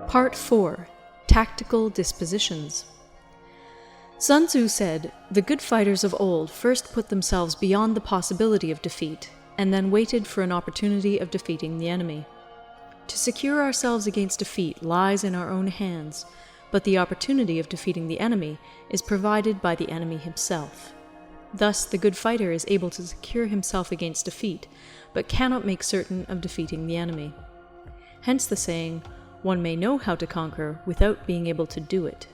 Part 4. Tactical Dispositions. Sun Tzu said, "The good fighters of old first put themselves beyond the possibility of defeat, and then waited for an opportunity of defeating the enemy. To secure ourselves against defeat lies in our own hands, but the opportunity of defeating the enemy is provided by the enemy himself. Thus, the good fighter is able to secure himself against defeat, but cannot make certain of defeating the enemy. Hence the saying, 'One may know how to conquer without being able to do it.'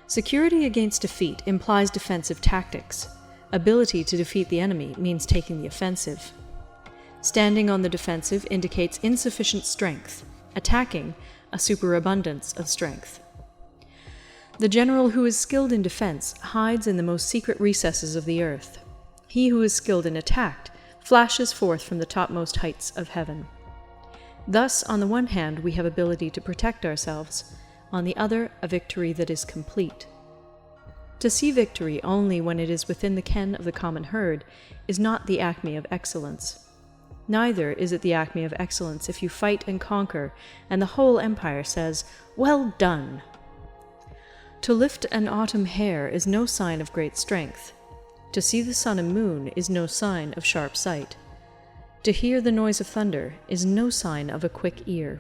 Security against defeat implies defensive tactics. Ability to defeat the enemy means taking the offensive. Standing on the defensive indicates insufficient strength, attacking a superabundance of strength. The general who is skilled in defense hides in the most secret recesses of the earth. He who is skilled in attack flashes forth from the topmost heights of heaven. Thus, on the one hand, we have ability to protect ourselves, on the other, a victory that is complete. To see victory only when it is within the ken of the common herd is not the acme of excellence. Neither is it the acme of excellence if you fight and conquer, and the whole empire says, 'Well done!' To lift an autumn hair is no sign of great strength. To see the sun and moon is no sign of sharp sight. To hear the noise of thunder is no sign of a quick ear.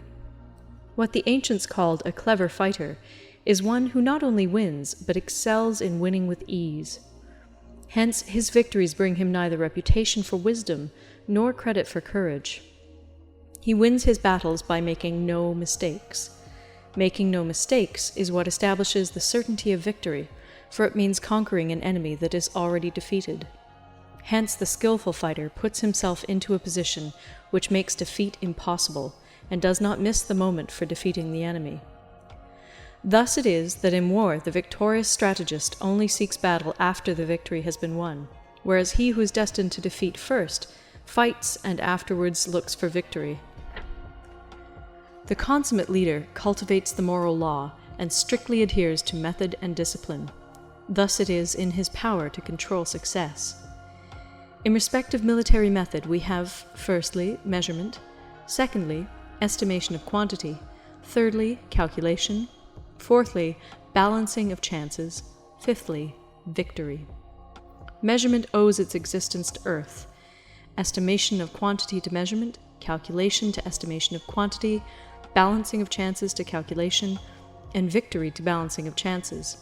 What the ancients called a clever fighter is one who not only wins, but excels in winning with ease. Hence, his victories bring him neither reputation for wisdom nor credit for courage. He wins his battles by making no mistakes. Making no mistakes is what establishes the certainty of victory, for it means conquering an enemy that is already defeated. Hence, the skillful fighter puts himself into a position which makes defeat impossible, and does not miss the moment for defeating the enemy. Thus it is that in war the victorious strategist only seeks battle after the victory has been won, whereas he who is destined to defeat first fights and afterwards looks for victory. The consummate leader cultivates the moral law and strictly adheres to method and discipline. Thus it is in his power to control success. In respect of military method we have, firstly, measurement, secondly, estimation of quantity, thirdly, calculation, fourthly, balancing of chances, fifthly, victory. Measurement owes its existence to earth, estimation of quantity to measurement, calculation to estimation of quantity, balancing of chances to calculation, and victory to balancing of chances.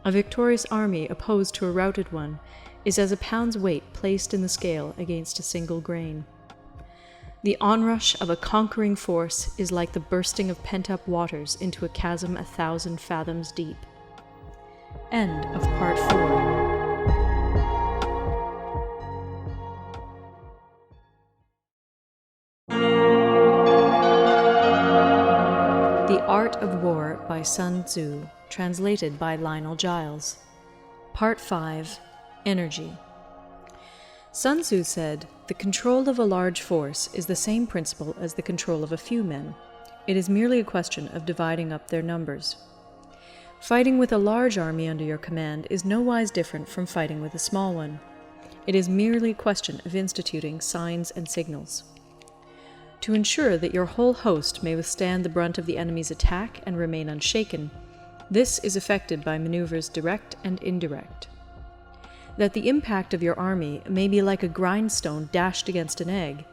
A victorious army opposed to a routed one is as a pound's weight placed in the scale against a single grain. The onrush of a conquering force is like the bursting of pent-up waters into a chasm 1,000 fathoms deep. End of Part 4. The Art of War by Sun Tzu, translated by Lionel Giles. Part 5. Energy. Sun Tzu said, "The control of a large force is the same principle as the control of a few men. It is merely a question of dividing up their numbers." Fighting with a large army under your command is nowise different from fighting with a small one. It is merely a question of instituting signs and signals. To ensure that your whole host may withstand the brunt of the enemy's attack and remain unshaken, this is effected by maneuvers direct and indirect. That the impact of your army may be like a grindstone dashed against an egg,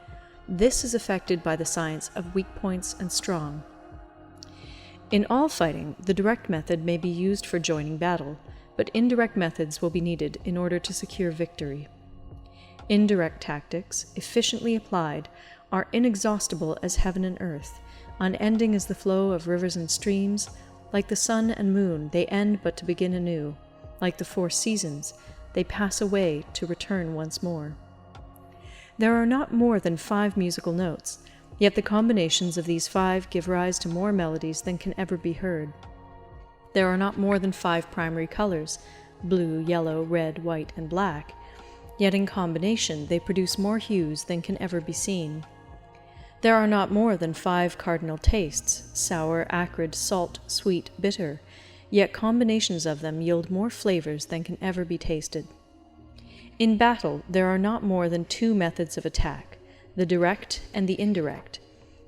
this is effected by the science of weak points and strong. In all fighting, the direct method may be used for joining battle, but indirect methods will be needed in order to secure victory. Indirect tactics, efficiently applied, are inexhaustible as heaven and earth, unending as the flow of rivers and streams. Like the sun and moon, they end but to begin anew. Like the 4 seasons, they pass away to return once more. There are not more than 5 musical notes, yet the combinations of these 5 give rise to more melodies than can ever be heard. There are not more than 5 primary colors, blue, yellow, red, white, and black, yet in combination they produce more hues than can ever be seen. There are not more than 5 cardinal tastes, sour, acrid, salt, sweet, bitter, yet combinations of them yield more flavors than can ever be tasted. In battle, there are not more than 2 methods of attack, the direct and the indirect,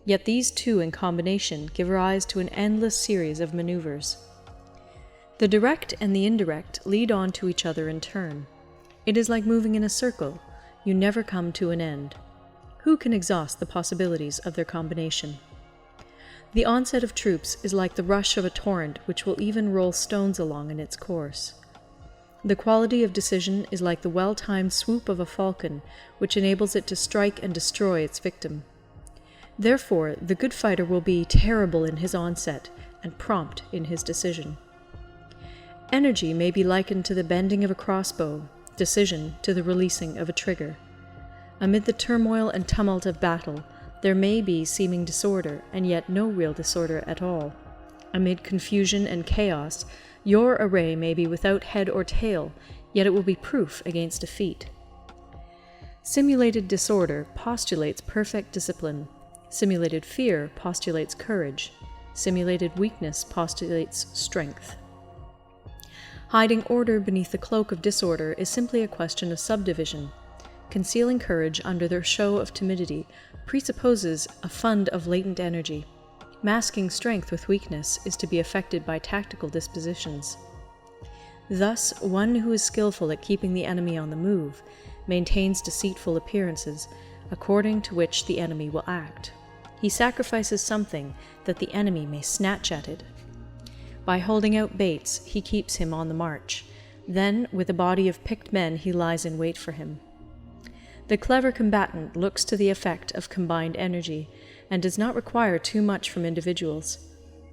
Yet these two in combination give rise to an endless series of maneuvers. The direct and the indirect lead on to each other in turn. It is like moving in a circle. You never come to an end. Who can exhaust the possibilities of their combination? The onset of troops is like the rush of a torrent which will even roll stones along in its course. The quality of decision is like the well-timed swoop of a falcon, which enables it to strike and destroy its victim. Therefore, the good fighter will be terrible in his onset and prompt in his decision. Energy may be likened to the bending of a crossbow, decision to the releasing of a trigger. Amid the turmoil and tumult of battle, there may be seeming disorder, and yet no real disorder at all. Amid confusion and chaos, your array may be without head or tail, yet it will be proof against defeat. Simulated disorder postulates perfect discipline. Simulated fear postulates courage. Simulated weakness postulates strength. Hiding order beneath the cloak of disorder is simply a question of subdivision. Concealing courage under their show of timidity presupposes a fund of latent energy. Masking strength with weakness is to be effected by tactical dispositions. Thus, one who is skillful at keeping the enemy on the move maintains deceitful appearances, according to which the enemy will act. He sacrifices something that the enemy may snatch at it. By holding out baits, he keeps him on the march. Then, with a body of picked men, he lies in wait for him. The clever combatant looks to the effect of combined energy, and does not require too much from individuals.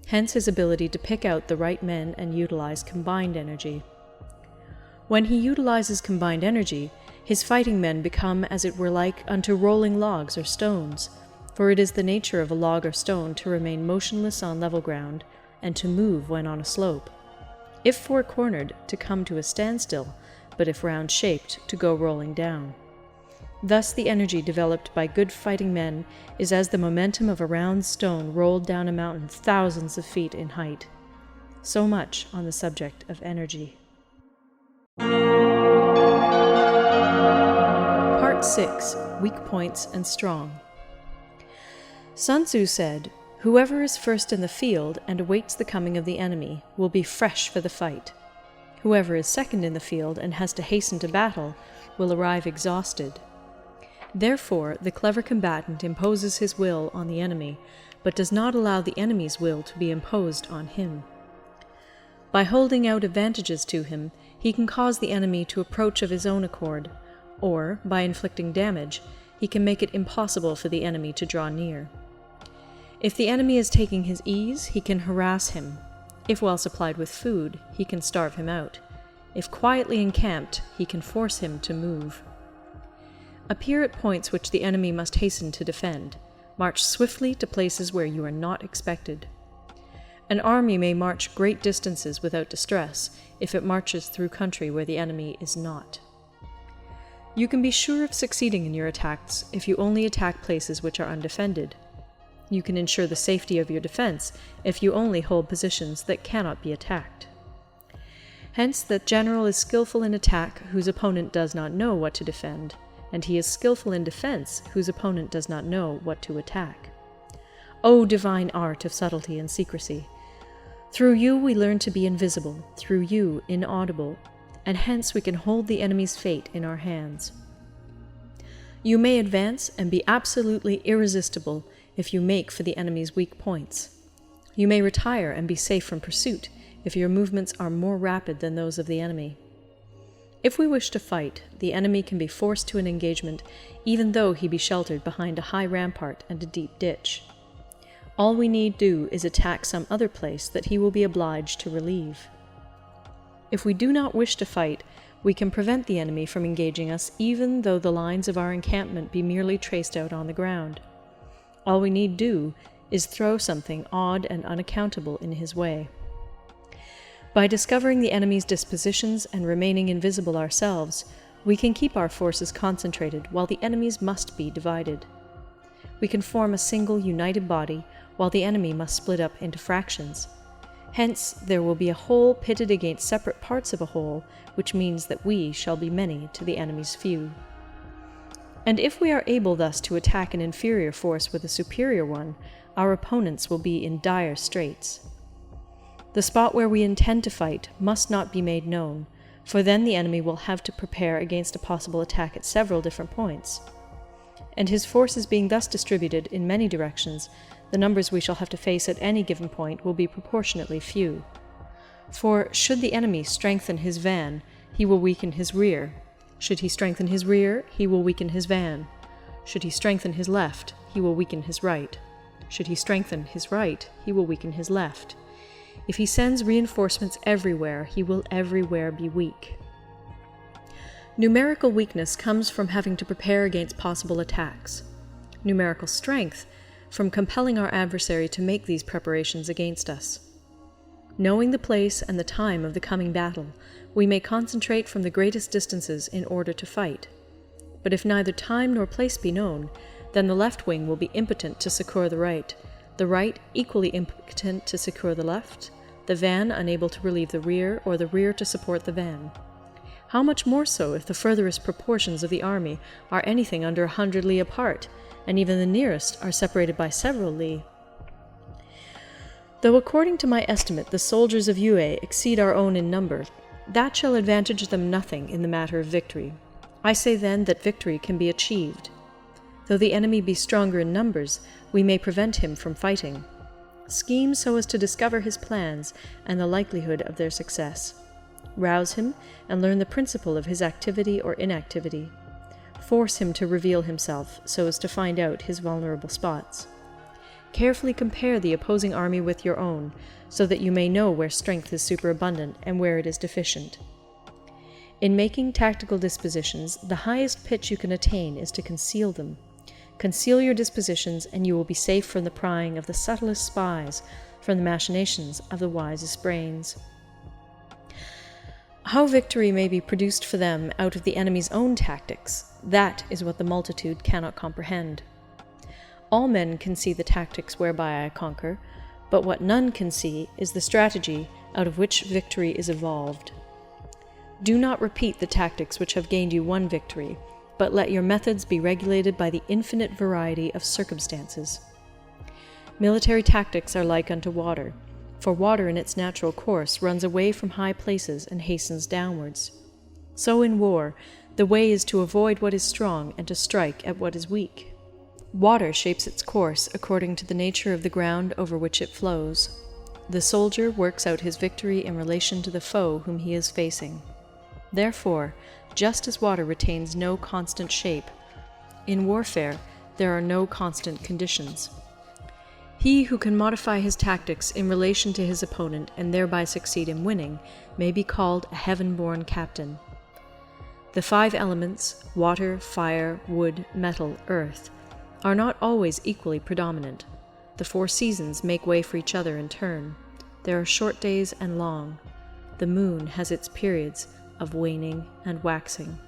Hence his ability to pick out the right men and utilize combined energy. When he utilizes combined energy, his fighting men become as it were like unto rolling logs or stones, for it is the nature of a log or stone to remain motionless on level ground, and to move when on a slope. If four-cornered, to come to a standstill, but if round-shaped, to go rolling down. Thus the energy developed by good fighting men is as the momentum of a round stone rolled down a mountain thousands of feet in height. So much on the subject of energy. Part 6. Weak Points and Strong. Sun Tzu said, "Whoever is first in the field and awaits the coming of the enemy will be fresh for the fight. Whoever is second in the field and has to hasten to battle will arrive exhausted." Therefore, the clever combatant imposes his will on the enemy, but does not allow the enemy's will to be imposed on him. By holding out advantages to him, he can cause the enemy to approach of his own accord, or, by inflicting damage, he can make it impossible for the enemy to draw near. If the enemy is taking his ease, he can harass him. If well supplied with food, he can starve him out. If quietly encamped, he can force him to move. Appear at points which the enemy must hasten to defend. March swiftly to places where you are not expected. An army may march great distances without distress if it marches through country where the enemy is not. You can be sure of succeeding in your attacks if you only attack places which are undefended. You can ensure the safety of your defense if you only hold positions that cannot be attacked. Hence, that general is skillful in attack whose opponent does not know what to defend, and he is skillful in defense whose opponent does not know what to attack. O divine art of subtlety and secrecy! Through you we learn to be invisible, through you inaudible, and hence we can hold the enemy's fate in our hands. You may advance and be absolutely irresistible if you make for the enemy's weak points. You may retire and be safe from pursuit if your movements are more rapid than those of the enemy. If we wish to fight, the enemy can be forced to an engagement even though he be sheltered behind a high rampart and a deep ditch. All we need do is attack some other place that he will be obliged to relieve. If we do not wish to fight, we can prevent the enemy from engaging us even though the lines of our encampment be merely traced out on the ground. All we need do is throw something odd and unaccountable in his way. By discovering the enemy's dispositions and remaining invisible ourselves, we can keep our forces concentrated while the enemy's must be divided. We can form a single united body while the enemy must split up into fractions. Hence, there will be a whole pitted against separate parts of a whole, which means that we shall be many to the enemy's few. And if we are able thus to attack an inferior force with a superior one, our opponents will be in dire straits. The spot where we intend to fight must not be made known, for then the enemy will have to prepare against a possible attack at several different points. And his forces being thus distributed in many directions, the numbers we shall have to face at any given point will be proportionately few. For should the enemy strengthen his van, he will weaken his rear. Should he strengthen his rear, he will weaken his van. Should he strengthen his left, he will weaken his right. Should he strengthen his right, he will weaken his left. If he sends reinforcements everywhere, he will everywhere be weak. Numerical weakness comes from having to prepare against possible attacks. Numerical strength from compelling our adversary to make these preparations against us. Knowing the place and the time of the coming battle, we may concentrate from the greatest distances in order to fight. But if neither time nor place be known, then the left wing will be impotent to succour the right equally impotent to succour the left, the van unable to relieve the rear, or the rear to support the van. How much more so if the furthest proportions of the army are anything under 100 li apart, and even the nearest are separated by several li? Though according to my estimate the soldiers of Yue exceed our own in number, that shall advantage them nothing in the matter of victory. I say then that victory can be achieved. Though the enemy be stronger in numbers, we may prevent him from fighting. Scheme so as to discover his plans and the likelihood of their success. Rouse him and learn the principle of his activity or inactivity. Force him to reveal himself so as to find out his vulnerable spots. Carefully compare the opposing army with your own, so that you may know where strength is superabundant and where it is deficient. In making tactical dispositions, the highest pitch you can attain is to conceal them. Conceal your dispositions, and you will be safe from the prying of the subtlest spies, from the machinations of the wisest brains. How victory may be produced for them out of the enemy's own tactics, that is what the multitude cannot comprehend. All men can see the tactics whereby I conquer, but what none can see is the strategy out of which victory is evolved. Do not repeat the tactics which have gained you one victory, but let your methods be regulated by the infinite variety of circumstances. Military tactics are like unto water, for water in its natural course runs away from high places and hastens downwards. So in war, the way is to avoid what is strong and to strike at what is weak. Water shapes its course according to the nature of the ground over which it flows. The soldier works out his victory in relation to the foe whom he is facing. Therefore, just as water retains no constant shape, in warfare there are no constant conditions. He who can modify his tactics in relation to his opponent and thereby succeed in winning may be called a heaven-born captain. The 5 elements, water, fire, wood, metal, earth, are not always equally predominant. The 4 seasons make way for each other in turn. There are short days and long. The moon has its periods of waning and waxing.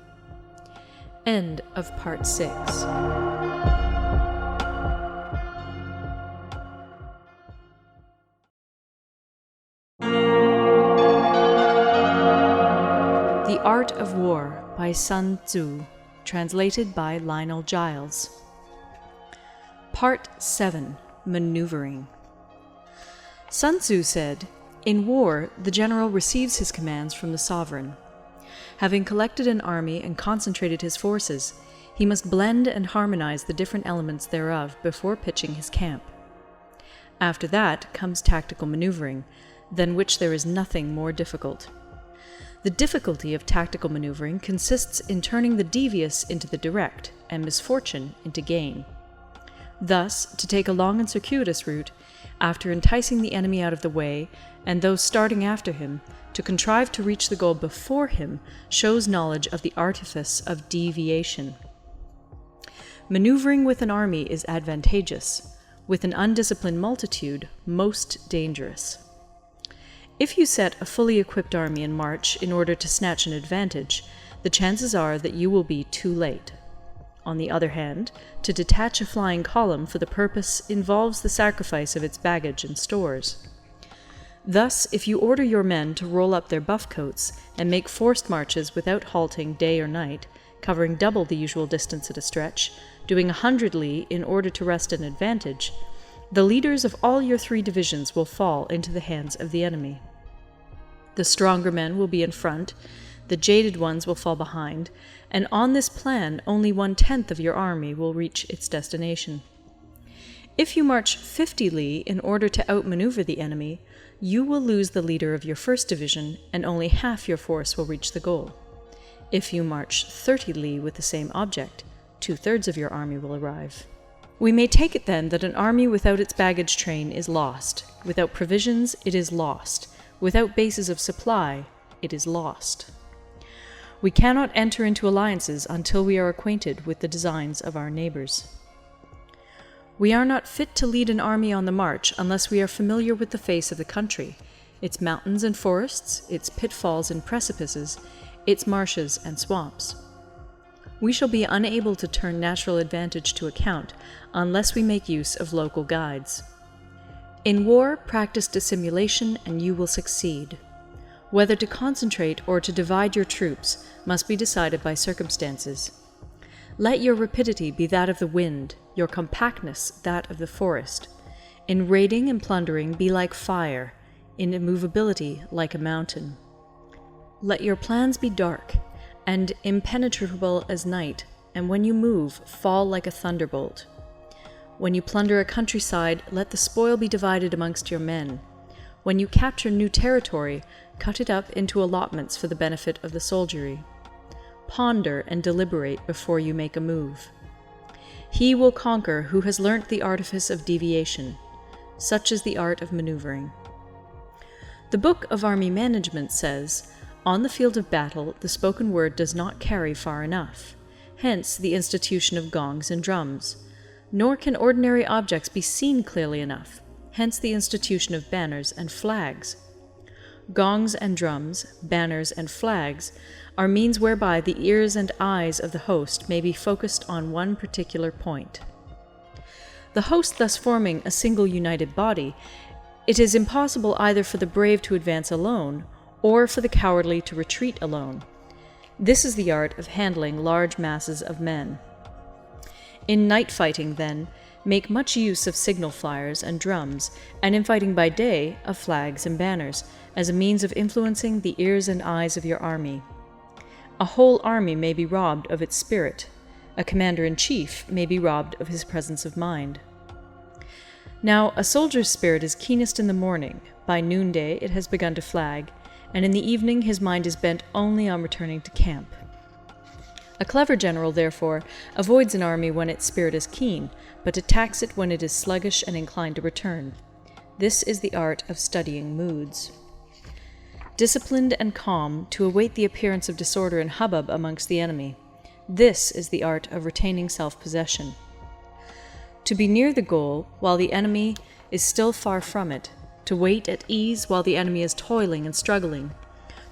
End of Part 6. The Art of War by Sun Tzu, translated by Lionel Giles. Part 7. Maneuvering. Sun Tzu said, "In war, the general receives his commands from the sovereign. Having collected an army and concentrated his forces, he must blend and harmonize the different elements thereof before pitching his camp. After that comes tactical maneuvering, than which there is nothing more difficult. The difficulty of tactical maneuvering consists in turning the devious into the direct, and misfortune into gain. Thus, to take a long and circuitous route, after enticing the enemy out of the way, and those starting after him, to contrive to reach the goal before him, shows knowledge of the artifice of deviation. Maneuvering with an army is advantageous, with an undisciplined multitude, most dangerous. If you set a fully equipped army in march in order to snatch an advantage, the chances are that you will be too late. On the other hand, to detach a flying column for the purpose involves the sacrifice of its baggage and stores. Thus, if you order your men to roll up their buff coats and make forced marches without halting day or night, covering double the usual distance at a stretch, doing 100 li in order to wrest an advantage, the leaders of all your 3 divisions will fall into the hands of the enemy. The stronger men will be in front, the jaded ones will fall behind, and on this plan only 1/10 of your army will reach its destination. If you march 50 li in order to outmaneuver the enemy, you will lose the leader of your 1st division, and only half your force will reach the goal. If you march 30 li with the same object, 2/3 of your army will arrive. We may take it then that an army without its baggage train is lost. Without provisions, it is lost. Without bases of supply, it is lost. We cannot enter into alliances until we are acquainted with the designs of our neighbors. We are not fit to lead an army on the march unless we are familiar with the face of the country, its mountains and forests, its pitfalls and precipices, its marshes and swamps. We shall be unable to turn natural advantage to account unless we make use of local guides. In war, practice dissimulation and you will succeed. Whether to concentrate or to divide your troops must be decided by circumstances. Let your rapidity be that of the wind, your compactness that of the forest. In raiding and plundering be like fire, in immovability like a mountain. Let your plans be dark, and impenetrable as night, and when you move, fall like a thunderbolt. When you plunder a countryside, let the spoil be divided amongst your men. When you capture new territory, cut it up into allotments for the benefit of the soldiery. Ponder and deliberate before you make a move. He will conquer who has learnt the artifice of deviation. Such is the art of maneuvering. The Book of Army Management says, "On the field of battle, the spoken word does not carry far enough. Hence the institution of gongs and drums. Nor can ordinary objects be seen clearly enough. Hence the institution of banners and flags. Gongs and drums, banners and flags are means whereby the ears and eyes of the host may be focused on one particular point. The host thus forming a single united body, it is impossible either for the brave to advance alone, or for the cowardly to retreat alone. This is the art of handling large masses of men. In night fighting, then, make much use of signal flyers and drums, and in fighting by day, of flags and banners, as a means of influencing the ears and eyes of your army. A whole army may be robbed of its spirit. A commander-in-chief may be robbed of his presence of mind. Now, a soldier's spirit is keenest in the morning. By noonday it has begun to flag, and in the evening his mind is bent only on returning to camp. A clever general, therefore, avoids an army when its spirit is keen, but attacks it when it is sluggish and inclined to return. This is the art of studying moods. Disciplined and calm, to await the appearance of disorder and hubbub amongst the enemy. This is the art of retaining self-possession. To be near the goal while the enemy is still far from it, to wait at ease while the enemy is toiling and struggling,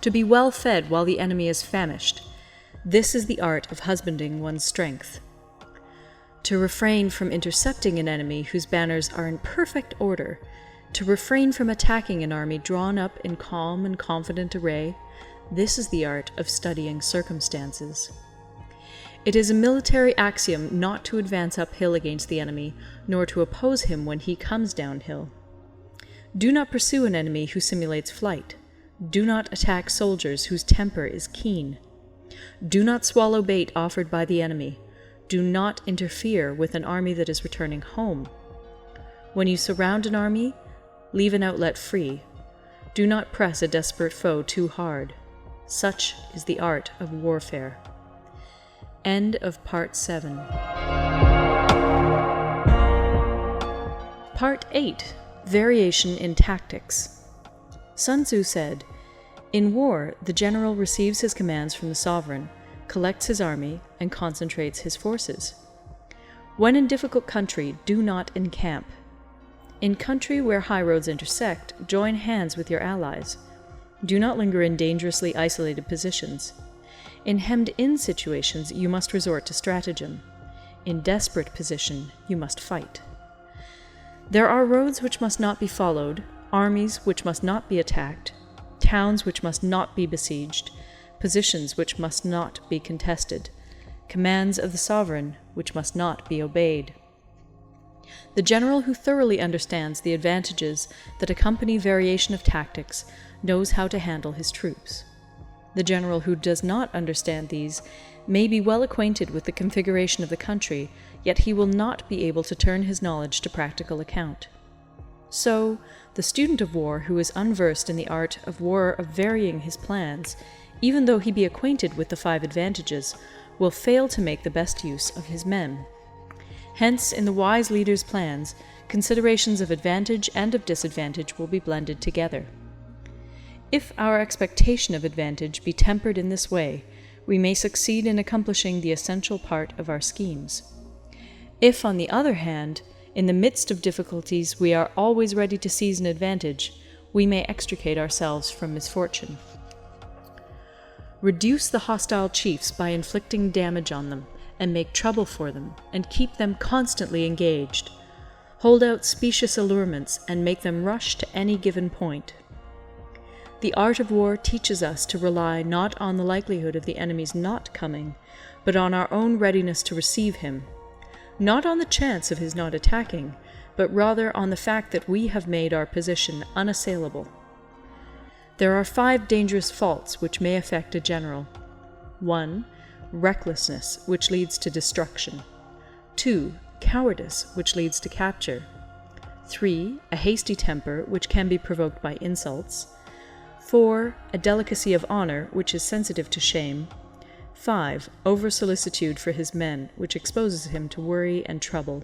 to be well fed while the enemy is famished. This is the art of husbanding one's strength. To refrain from intercepting an enemy whose banners are in perfect order, to refrain from attacking an army drawn up in calm and confident array, this is the art of studying circumstances. It is a military axiom not to advance uphill against the enemy, nor to oppose him when he comes downhill. Do not pursue an enemy who simulates flight. Do not attack soldiers whose temper is keen. Do not swallow bait offered by the enemy. Do not interfere with an army that is returning home. When you surround an army, leave an outlet free. Do not press a desperate foe too hard. Such is the art of warfare. End of Part 7. Part 8. Variation in Tactics. Sun Tzu said, "In war, the general receives his commands from the sovereign, collects his army, and concentrates his forces. When in difficult country, do not encamp. In country where high roads intersect, join hands with your allies. Do not linger in dangerously isolated positions. In hemmed-in situations, you must resort to stratagem. In desperate position, you must fight. There are roads which must not be followed, armies which must not be attacked, towns which must not be besieged, positions which must not be contested. commands of the sovereign which must not be obeyed. The general who thoroughly understands the advantages that accompany variation of tactics knows how to handle his troops. The general who does not understand these may be well acquainted with the configuration of the country, yet he will not be able to turn his knowledge to practical account. So, the student of war who is unversed in the art of war of varying his plans, even though he be acquainted with the 5 advantages, will fail to make the best use of his men. Hence, in the wise leader's plans, considerations of advantage and of disadvantage will be blended together. If our expectation of advantage be tempered in this way, we may succeed in accomplishing the essential part of our schemes. If, on the other hand, in the midst of difficulties we are always ready to seize an advantage, we may extricate ourselves from misfortune. Reduce the hostile chiefs by inflicting damage on them, and make trouble for them, and keep them constantly engaged. Hold out specious allurements, and make them rush to any given point. The art of war teaches us to rely not on the likelihood of the enemy's not coming, but on our own readiness to receive him, not on the chance of his not attacking, but rather on the fact that we have made our position unassailable. There are 5 dangerous faults which may affect a general. 1. Recklessness, which leads to destruction. 2. Cowardice, which leads to capture. 3. A hasty temper, which can be provoked by insults. 4. A delicacy of honor, which is sensitive to shame. 5. Over-solicitude for his men, which exposes him to worry and trouble.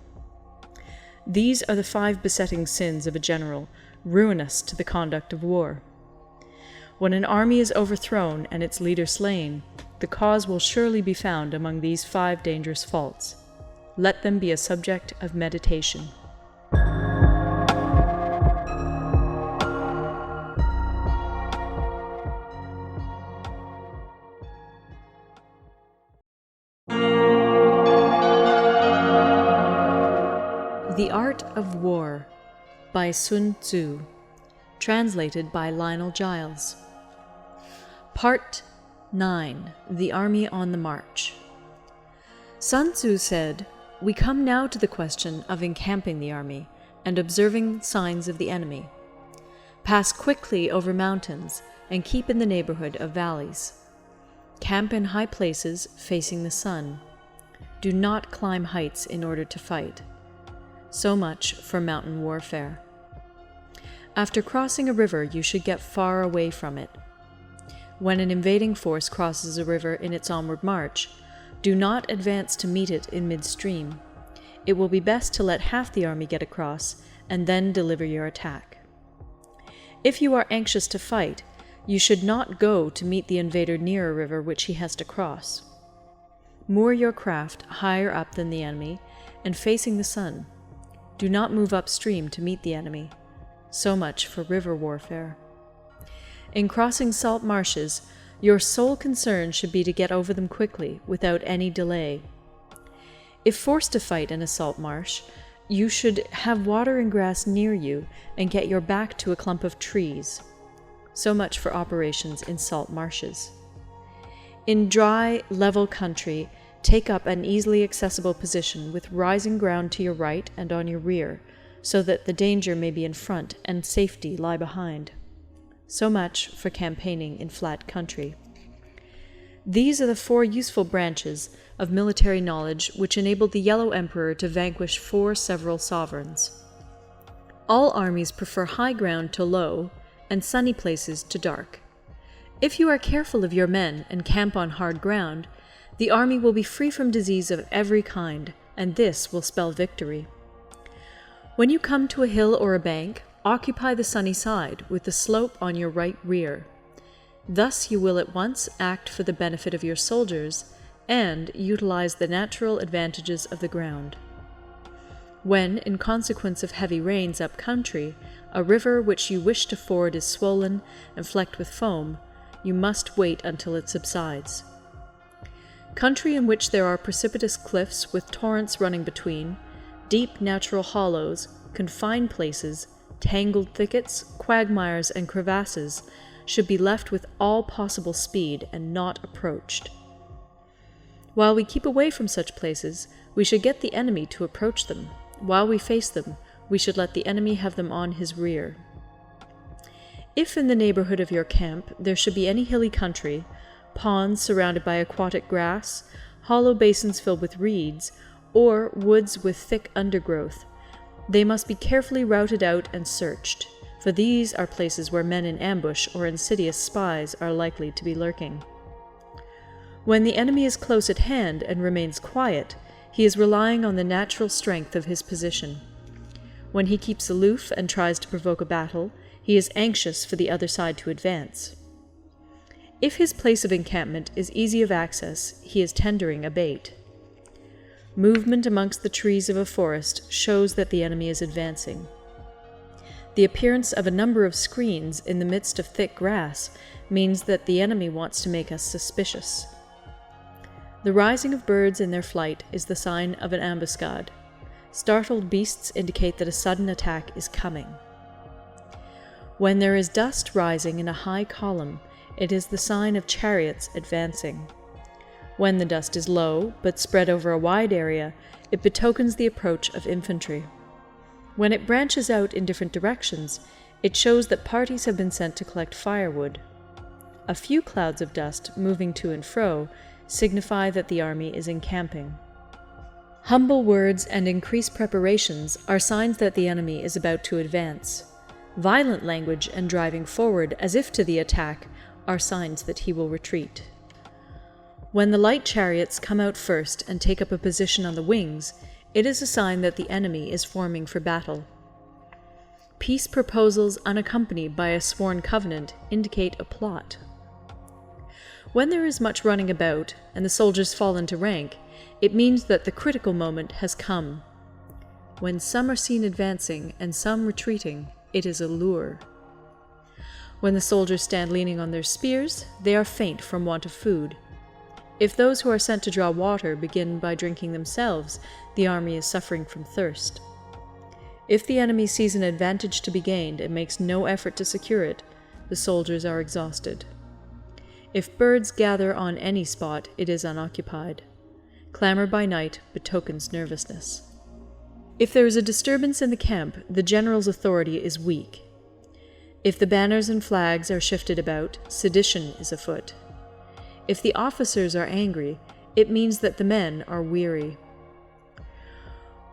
These are the 5 besetting sins of a general, ruinous to the conduct of war. When an army is overthrown and its leader slain, the cause will surely be found among these 5 dangerous faults. Let them be a subject of meditation. The Art of War by Sun Tzu, translated by Lionel Giles. Part 9. The Army on the March. Sun Tzu said, "We come now to the question of encamping the army and observing signs of the enemy. Pass quickly over mountains and keep in the neighborhood of valleys. Camp in high places facing the sun. Do not climb heights in order to fight." So much for mountain warfare. After crossing a river, you should get far away from it. When an invading force crosses a river in its onward march, do not advance to meet it in midstream. It will be best to let half the army get across, and then deliver your attack. If you are anxious to fight, you should not go to meet the invader near a river which he has to cross. Moor your craft higher up than the enemy, and facing the sun. Do not move upstream to meet the enemy. So much for river warfare. In crossing salt marshes, your sole concern should be to get over them quickly, without any delay. If forced to fight in a salt marsh, you should have water and grass near you, and get your back to a clump of trees. So much for operations in salt marshes. In dry, level country, take up an easily accessible position with rising ground to your right and on your rear, so that the danger may be in front and safety lie behind. So much for campaigning in flat country. These are the 4 useful branches of military knowledge which enabled the Yellow Emperor to vanquish 4 several sovereigns. All armies prefer high ground to low, and sunny places to dark. If you are careful of your men and camp on hard ground, the army will be free from disease of every kind, and this will spell victory. When you come to a hill or a bank, occupy the sunny side, with the slope on your right rear. Thus you will at once act for the benefit of your soldiers, and utilize the natural advantages of the ground. When, in consequence of heavy rains up country, a river which you wish to ford is swollen and flecked with foam, you must wait until it subsides. Country in which there are precipitous cliffs with torrents running between, deep natural hollows, confined places, tangled thickets, quagmires, and crevasses should be left with all possible speed and not approached. While we keep away from such places, we should get the enemy to approach them. While we face them, we should let the enemy have them on his rear. If in the neighborhood of your camp there should be any hilly country, ponds surrounded by aquatic grass, hollow basins filled with reeds, or woods with thick undergrowth, they must be carefully routed out and searched, for these are places where men in ambush or insidious spies are likely to be lurking. When the enemy is close at hand and remains quiet, he is relying on the natural strength of his position. When he keeps aloof and tries to provoke a battle, he is anxious for the other side to advance. If his place of encampment is easy of access, he is tendering a bait. Movement amongst the trees of a forest shows that the enemy is advancing. The appearance of a number of screens in the midst of thick grass means that the enemy wants to make us suspicious. The rising of birds in their flight is the sign of an ambuscade. Startled beasts indicate that a sudden attack is coming. When there is dust rising in a high column, it is the sign of chariots advancing. When the dust is low, but spread over a wide area, it betokens the approach of infantry. When it branches out in different directions, it shows that parties have been sent to collect firewood. A few clouds of dust moving to and fro signify that the army is encamping. Humble words and increased preparations are signs that the enemy is about to advance. Violent language and driving forward as if to the attack are signs that he will retreat. When the light chariots come out first and take up a position on the wings, it is a sign that the enemy is forming for battle. Peace proposals unaccompanied by a sworn covenant indicate a plot. When there is much running about and the soldiers fall into rank, it means that the critical moment has come. When some are seen advancing and some retreating, it is a lure. When the soldiers stand leaning on their spears, they are faint from want of food. If those who are sent to draw water begin by drinking themselves, the army is suffering from thirst. If the enemy sees an advantage to be gained and makes no effort to secure it, the soldiers are exhausted. If birds gather on any spot, it is unoccupied. Clamor by night betokens nervousness. If there is a disturbance in the camp, the general's authority is weak. If the banners and flags are shifted about, sedition is afoot. If the officers are angry, it means that the men are weary.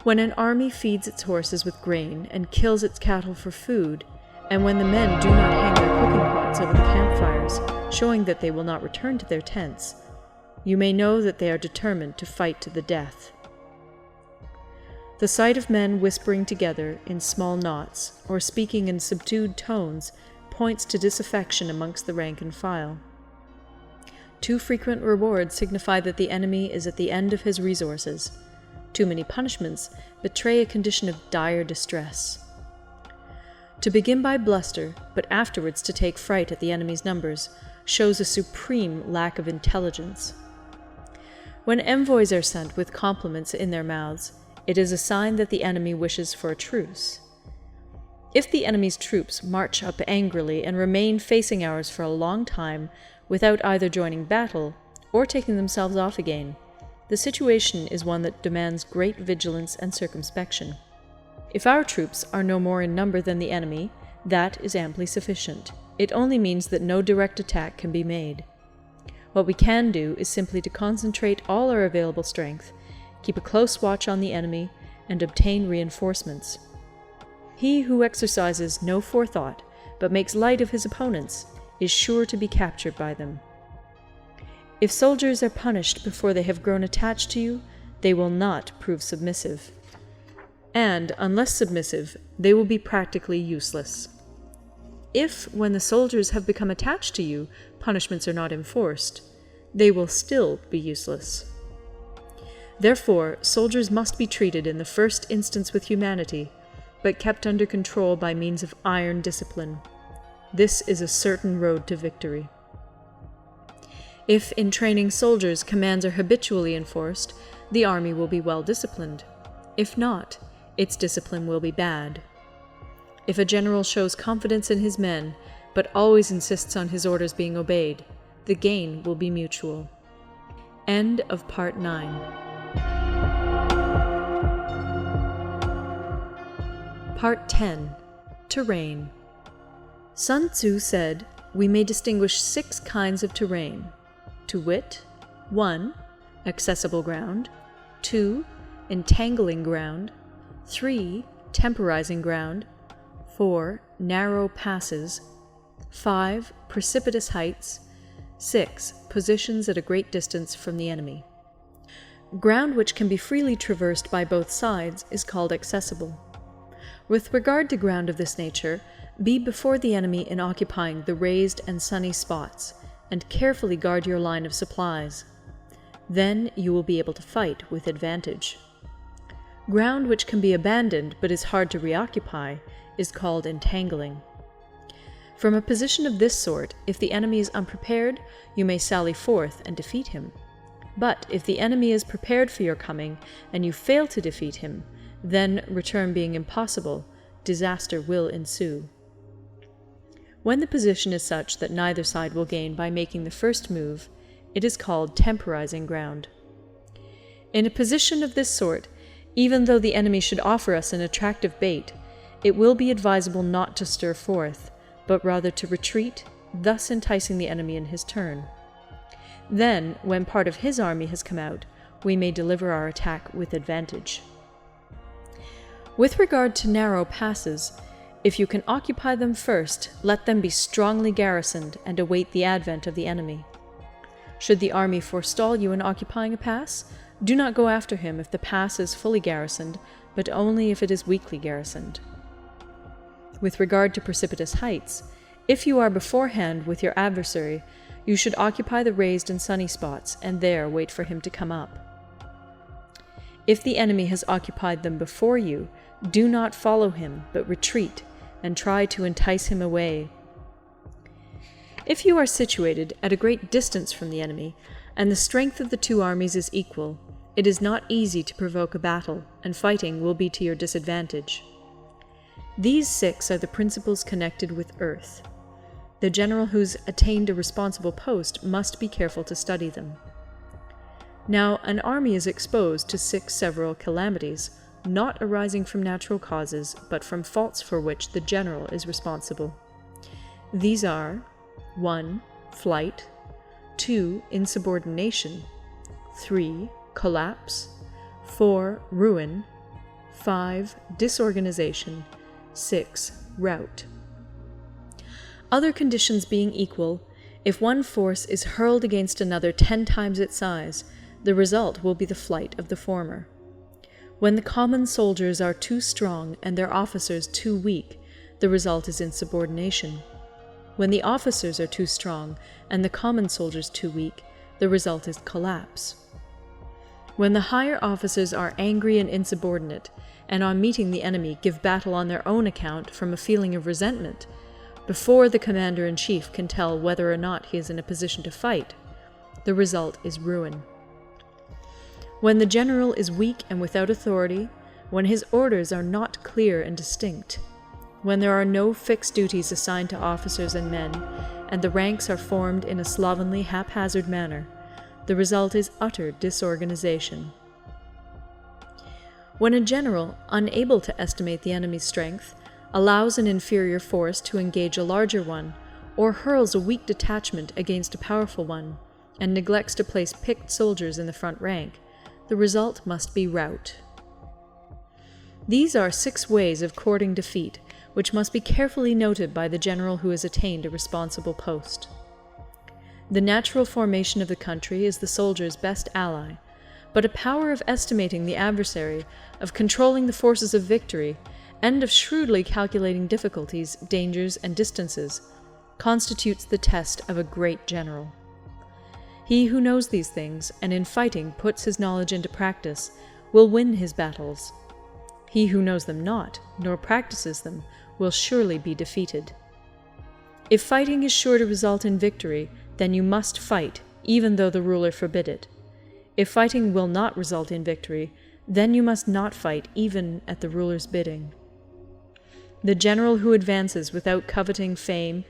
When an army feeds its horses with grain and kills its cattle for food, and when the men do not hang their cooking pots over the campfires, showing that they will not return to their tents, you may know that they are determined to fight to the death. The sight of men whispering together in small knots or speaking in subdued tones points to disaffection amongst the rank and file. Too frequent rewards signify that the enemy is at the end of his resources. Too many punishments betray a condition of dire distress. To begin by bluster, but afterwards to take fright at the enemy's numbers, shows a supreme lack of intelligence. When envoys are sent with compliments in their mouths, it is a sign that the enemy wishes for a truce. If the enemy's troops march up angrily and remain facing ours for a long time without either joining battle or taking themselves off again, the situation is one that demands great vigilance and circumspection. If our troops are no more in number than the enemy, that is amply sufficient. It only means that no direct attack can be made. What we can do is simply to concentrate all our available strength, keep a close watch on the enemy, and obtain reinforcements. He who exercises no forethought, but makes light of his opponents, is sure to be captured by them. If soldiers are punished before they have grown attached to you, they will not prove submissive. And, unless submissive, they will be practically useless. If, when the soldiers have become attached to you, punishments are not enforced, they will still be useless. Therefore, soldiers must be treated in the first instance with humanity, but kept under control by means of iron discipline. This is a certain road to victory. If in training soldiers commands are habitually enforced, the army will be well disciplined. If not, its discipline will be bad. If a general shows confidence in his men, but always insists on his orders being obeyed, the gain will be mutual. End of Part 9. Part 10. Terrain. Sun Tzu said, we may distinguish 6 kinds of terrain, to wit, 1. Accessible ground, 2. Entangling ground, 3. Temporizing ground, 4. Narrow passes, 5. Precipitous heights, 6. Positions at a great distance from the enemy. Ground which can be freely traversed by both sides is called accessible. With regard to ground of this nature, be before the enemy in occupying the raised and sunny spots, and carefully guard your line of supplies. Then you will be able to fight with advantage. Ground which can be abandoned but is hard to reoccupy is called entangling. From a position of this sort, if the enemy is unprepared, you may sally forth and defeat him. But if the enemy is prepared for your coming, and you fail to defeat him, then, return being impossible, disaster will ensue. When the position is such that neither side will gain by making the first move, it is called temporizing ground. In a position of this sort, even though the enemy should offer us an attractive bait, it will be advisable not to stir forth, but rather to retreat, thus enticing the enemy in his turn. Then, when part of his army has come out, we may deliver our attack with advantage. With regard to narrow passes, if you can occupy them first, let them be strongly garrisoned and await the advent of the enemy. Should the army forestall you in occupying a pass, do not go after him if the pass is fully garrisoned, but only if it is weakly garrisoned. With regard to precipitous heights, if you are beforehand with your adversary, you should occupy the raised and sunny spots, and there wait for him to come up. If the enemy has occupied them before you, do not follow him, but retreat, and try to entice him away. If you are situated at a great distance from the enemy, and the strength of the 2 armies is equal, it is not easy to provoke a battle, and fighting will be to your disadvantage. These 6 are the principles connected with earth. The general who's attained a responsible post must be careful to study them. Now, an army is exposed to 6 several calamities, not arising from natural causes, but from faults for which the general is responsible. These are 1. Flight, 2. Insubordination, 3. Collapse, 4. Ruin, 5. Disorganization, 6. Rout. Other conditions being equal, if one force is hurled against another 10 times its size, the result will be the flight of the former. When the common soldiers are too strong and their officers too weak, the result is insubordination. When the officers are too strong and the common soldiers too weak, the result is collapse. When the higher officers are angry and insubordinate, and on meeting the enemy give battle on their own account from a feeling of resentment, before the commander-in-chief can tell whether or not he is in a position to fight, the result is ruin. When the general is weak and without authority, when his orders are not clear and distinct, when there are no fixed duties assigned to officers and men, and the ranks are formed in a slovenly, haphazard manner, the result is utter disorganization. When a general, unable to estimate the enemy's strength, allows an inferior force to engage a larger one, or hurls a weak detachment against a powerful one, and neglects to place picked soldiers in the front rank, the result must be rout. These are 6 ways of courting defeat, which must be carefully noted by the general who has attained a responsible post. The natural formation of the country is the soldier's best ally, but a power of estimating the adversary, of controlling the forces of victory, and of shrewdly calculating difficulties, dangers, and distances, constitutes the test of a great general. He who knows these things, and in fighting puts his knowledge into practice, will win his battles. He who knows them not, nor practices them, will surely be defeated. If fighting is sure to result in victory, then you must fight, even though the ruler forbid it. If fighting will not result in victory, then you must not fight even at the ruler's bidding. The general who advances without coveting fame,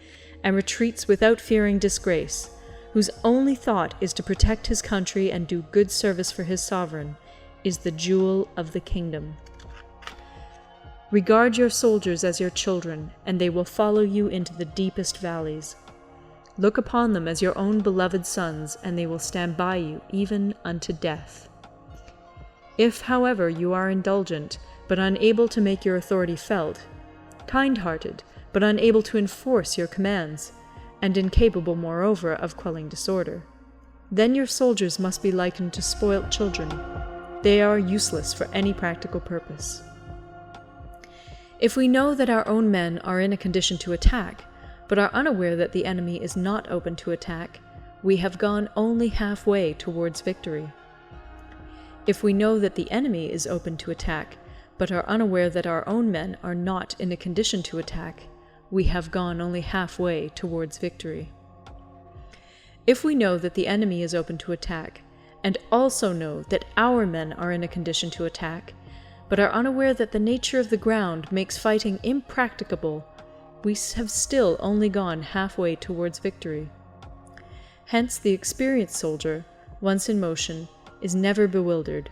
and retreats without fearing disgrace, whose only thought is to protect his country and do good service for his sovereign, is the jewel of the kingdom. Regard your soldiers as your children, and they will follow you into the deepest valleys. Look upon them as your own beloved sons, and they will stand by you even unto death. If, however, you are indulgent, but unable to make your authority felt, kind-hearted, but unable to enforce your commands, and incapable, moreover, of quelling disorder, then your soldiers must be likened to spoilt children. They are useless for any practical purpose. If we know that our own men are in a condition to attack, but are unaware that the enemy is not open to attack, we have gone only halfway towards victory. If we know that the enemy is open to attack, but are unaware that our own men are not in a condition to attack, we have gone only halfway towards victory. If we know that the enemy is open to attack, and also know that our men are in a condition to attack, but are unaware that the nature of the ground makes fighting impracticable, we have still only gone halfway towards victory. Hence the experienced soldier, once in motion, is never bewildered.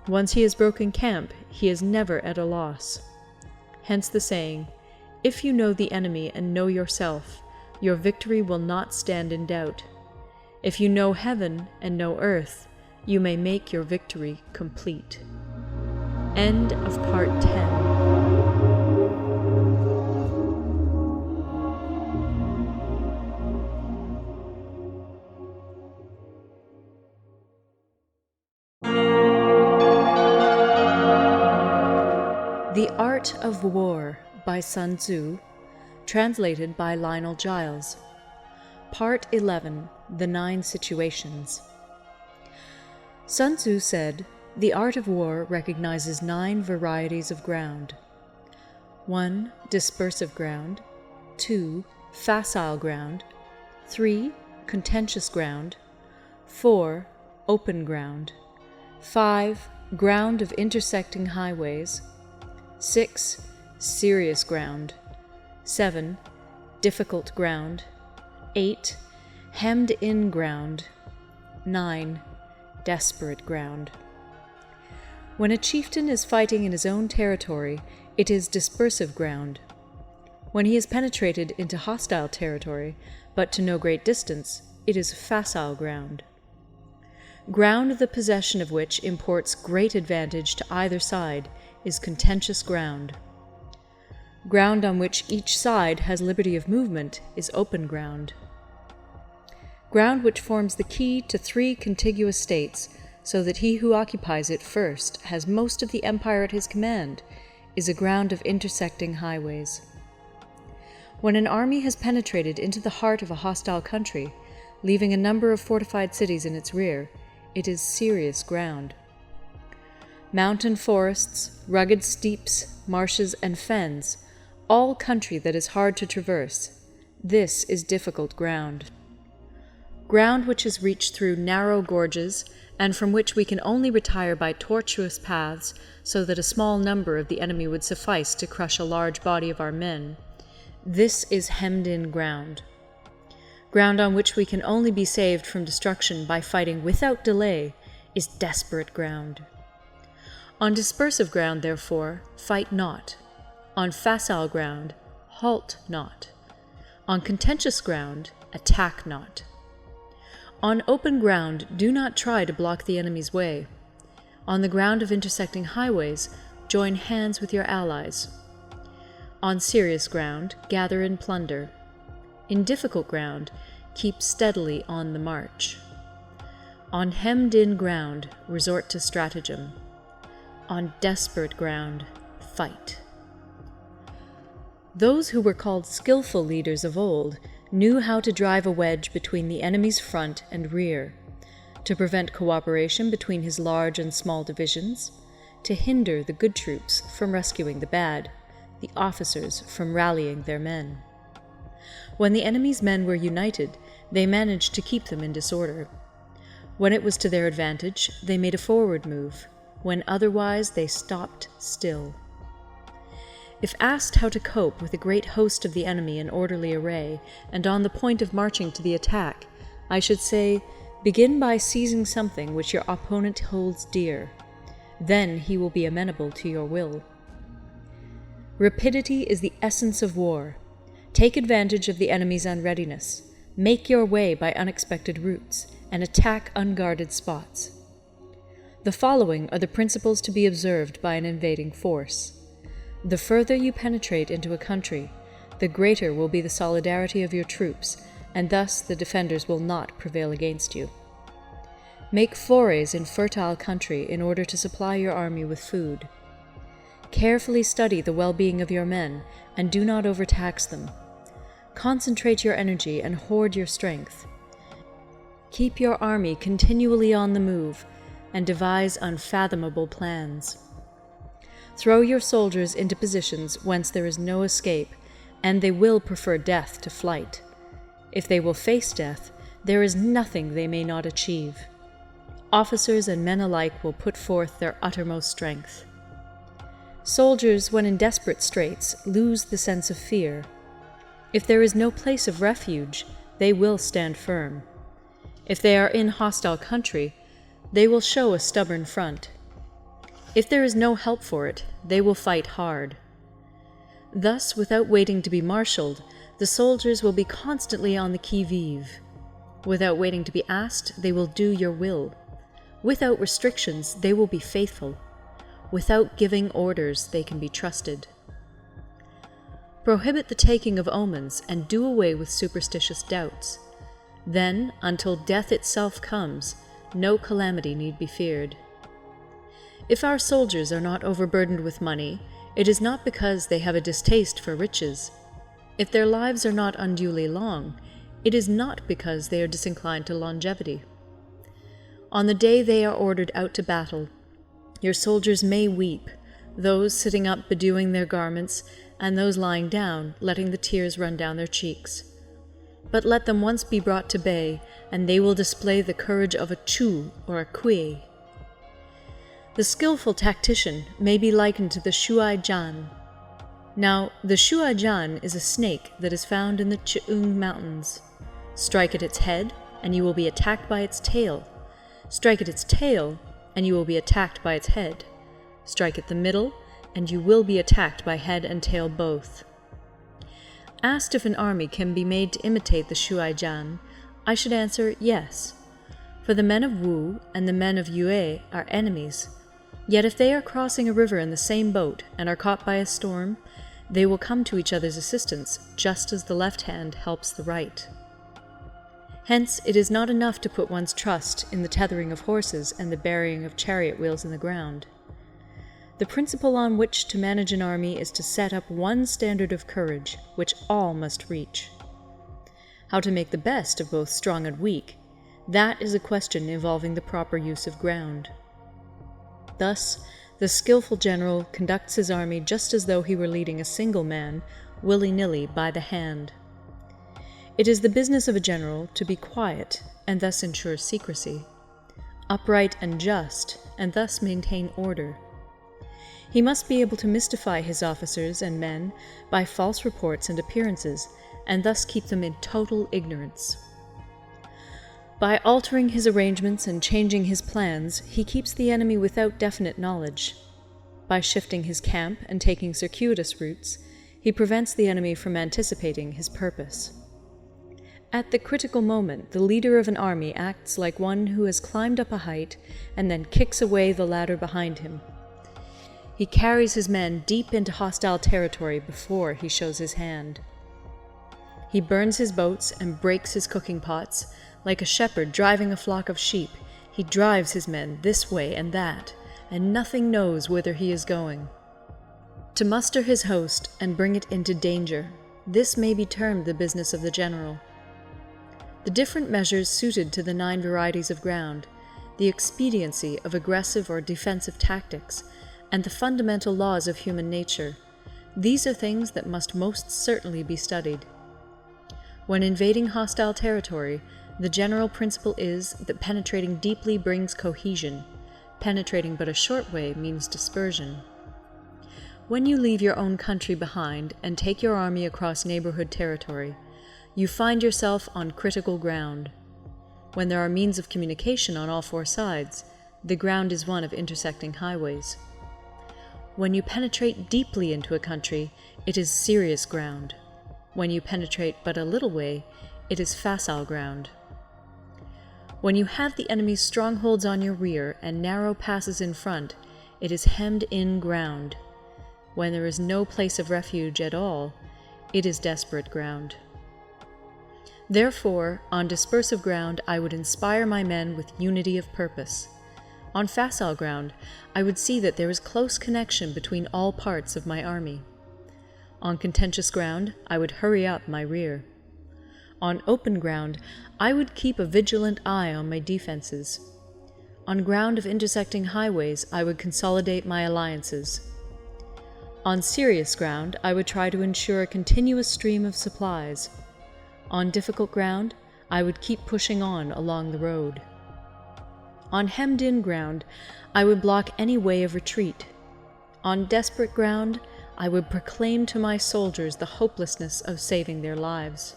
Once he has broken camp, he is never at a loss. Hence the saying, "If you know the enemy and know yourself, your victory will not stand in doubt. If you know heaven and know earth, you may make your victory complete." End of Part 10. The Art of War by Sun Tzu, translated by Lionel Giles. Part 11. The 9 Situations. Sun Tzu said, "The art of war recognizes 9 varieties of ground. 1. Dispersive ground. 2. Facile ground. 3. Contentious ground. 4. Open ground. 5. Ground of intersecting highways. 6. Serious ground. 7. Difficult ground. 8. Hemmed-in ground. 9. Desperate ground." When a chieftain is fighting in his own territory, it is dispersive ground. When he has penetrated into hostile territory, but to no great distance, it is facile ground. Ground the possession of which imports great advantage to either side is contentious ground. Ground on which each side has liberty of movement is open ground. Ground which forms the key to 3 contiguous states, so that he who occupies it first has most of the empire at his command, is a ground of intersecting highways. When an army has penetrated into the heart of a hostile country, leaving a number of fortified cities in its rear, it is serious ground. Mountain forests, rugged steeps, marshes, and fens, all country that is hard to traverse, this is difficult ground. Ground which is reached through narrow gorges, and from which we can only retire by tortuous paths, so that a small number of the enemy would suffice to crush a large body of our men, this is hemmed-in ground. Ground on which we can only be saved from destruction by fighting without delay is desperate ground. On dispersive ground, therefore, fight not. On facile ground, halt not. On contentious ground, attack not. On open ground, do not try to block the enemy's way. On the ground of intersecting highways, join hands with your allies. On serious ground, gather in plunder. In difficult ground, keep steadily on the march. On hemmed-in ground, resort to stratagem. On desperate ground, fight. Those who were called skillful leaders of old knew how to drive a wedge between the enemy's front and rear, to prevent cooperation between his large and small divisions, to hinder the good troops from rescuing the bad, the officers from rallying their men. When the enemy's men were united, they managed to keep them in disorder. When it was to their advantage, they made a forward move. When otherwise, they stopped still. If asked how to cope with a great host of the enemy in orderly array, and on the point of marching to the attack, I should say, begin by seizing something which your opponent holds dear. Then he will be amenable to your will. Rapidity is the essence of war. Take advantage of the enemy's unreadiness. Make your way by unexpected routes, and attack unguarded spots. The following are the principles to be observed by an invading force. The further you penetrate into a country, the greater will be the solidarity of your troops, and thus the defenders will not prevail against you. Make forays in fertile country in order to supply your army with food. Carefully study the well-being of your men, and do not overtax them. Concentrate your energy and hoard your strength. Keep your army continually on the move, and devise unfathomable plans. Throw your soldiers into positions whence there is no escape, and they will prefer death to flight. If they will face death, there is nothing they may not achieve. Officers and men alike will put forth their uttermost strength. Soldiers, when in desperate straits, lose the sense of fear. If there is no place of refuge, they will stand firm. If they are in hostile country, they will show a stubborn front. If there is no help for it, they will fight hard. Thus, without waiting to be marshaled, the soldiers will be constantly on the qui-vive. Without waiting to be asked, they will do your will. Without restrictions, they will be faithful. Without giving orders, they can be trusted. Prohibit the taking of omens and do away with superstitious doubts. Then, until death itself comes, no calamity need be feared. If our soldiers are not overburdened with money, it is not because they have a distaste for riches. If their lives are not unduly long, it is not because they are disinclined to longevity. On the day they are ordered out to battle, your soldiers may weep, those sitting up bedewing their garments, and those lying down, letting the tears run down their cheeks. But let them once be brought to bay, and they will display the courage of a Chu or a Kui. The skillful tactician may be likened to the Shuai Jan. Now, the Shuai Jan is a snake that is found in the Cheung Mountains. Strike at its head, and you will be attacked by its tail. Strike at its tail, and you will be attacked by its head. Strike at the middle, and you will be attacked by head and tail both. Asked if an army can be made to imitate the Shuai Jan, I should answer yes. For the men of Wu and the men of Yue are enemies. Yet if they are crossing a river in the same boat and are caught by a storm, they will come to each other's assistance, just as the left hand helps the right. Hence, it is not enough to put one's trust in the tethering of horses and the burying of chariot wheels in the ground. The principle on which to manage an army is to set up one standard of courage, which all must reach. How to make the best of both strong and weak, that is a question involving the proper use of ground. Thus, the skillful general conducts his army just as though he were leading a single man, willy-nilly by the hand. It is the business of a general to be quiet, and thus ensure secrecy, upright and just, and thus maintain order. He must be able to mystify his officers and men by false reports and appearances, and thus keep them in total ignorance. By altering his arrangements and changing his plans, he keeps the enemy without definite knowledge. By shifting his camp and taking circuitous routes, he prevents the enemy from anticipating his purpose. At the critical moment, the leader of an army acts like one who has climbed up a height and then kicks away the ladder behind him. He carries his men deep into hostile territory before he shows his hand. He burns his boats and breaks his cooking pots. Like a shepherd driving a flock of sheep, he drives his men this way and that, and nothing knows whither he is going. To muster his host and bring it into danger, this may be termed the business of the general. The different measures suited to the 9 varieties of ground, the expediency of aggressive or defensive tactics, and the fundamental laws of human nature, these are things that must most certainly be studied. When invading hostile territory, the general principle is that penetrating deeply brings cohesion. Penetrating but a short way means dispersion. When you leave your own country behind and take your army across neighborhood territory, you find yourself on critical ground. When there are means of communication on all four sides, the ground is one of intersecting highways. When you penetrate deeply into a country, it is serious ground. When you penetrate but a little way, it is facile ground. When you have the enemy's strongholds on your rear and narrow passes in front, it is hemmed-in ground. When there is no place of refuge at all, it is desperate ground. Therefore, on dispersive ground, I would inspire my men with unity of purpose. On facile ground, I would see that there is close connection between all parts of my army. On contentious ground, I would hurry up my rear. On open ground, I would keep a vigilant eye on my defenses. On ground of intersecting highways, I would consolidate my alliances. On serious ground, I would try to ensure a continuous stream of supplies. On difficult ground, I would keep pushing on along the road. On hemmed-in ground, I would block any way of retreat. On desperate ground, I would proclaim to my soldiers the hopelessness of saving their lives.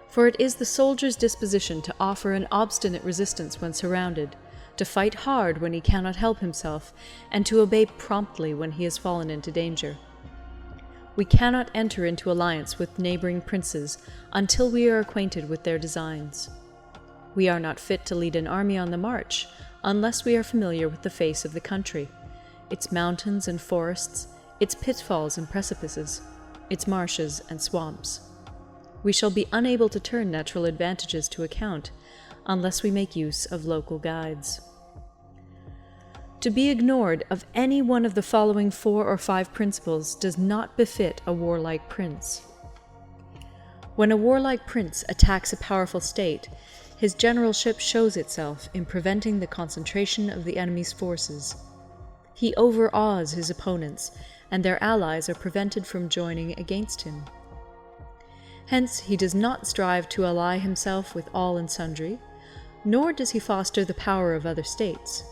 For it is the soldier's disposition to offer an obstinate resistance when surrounded, to fight hard when he cannot help himself, and to obey promptly when he has fallen into danger. We cannot enter into alliance with neighboring princes until we are acquainted with their designs. We are not fit to lead an army on the march unless we are familiar with the face of the country, its mountains and forests, its pitfalls and precipices, its marshes and swamps. We shall be unable to turn natural advantages to account unless we make use of local guides. To be ignored of any one of the following 4 or 5 principles does not befit a warlike prince. When a warlike prince attacks a powerful state, his generalship shows itself in preventing the concentration of the enemy's forces. He overawes his opponents, and their allies are prevented from joining against him. Hence, he does not strive to ally himself with all and sundry, nor does he foster the power of other states.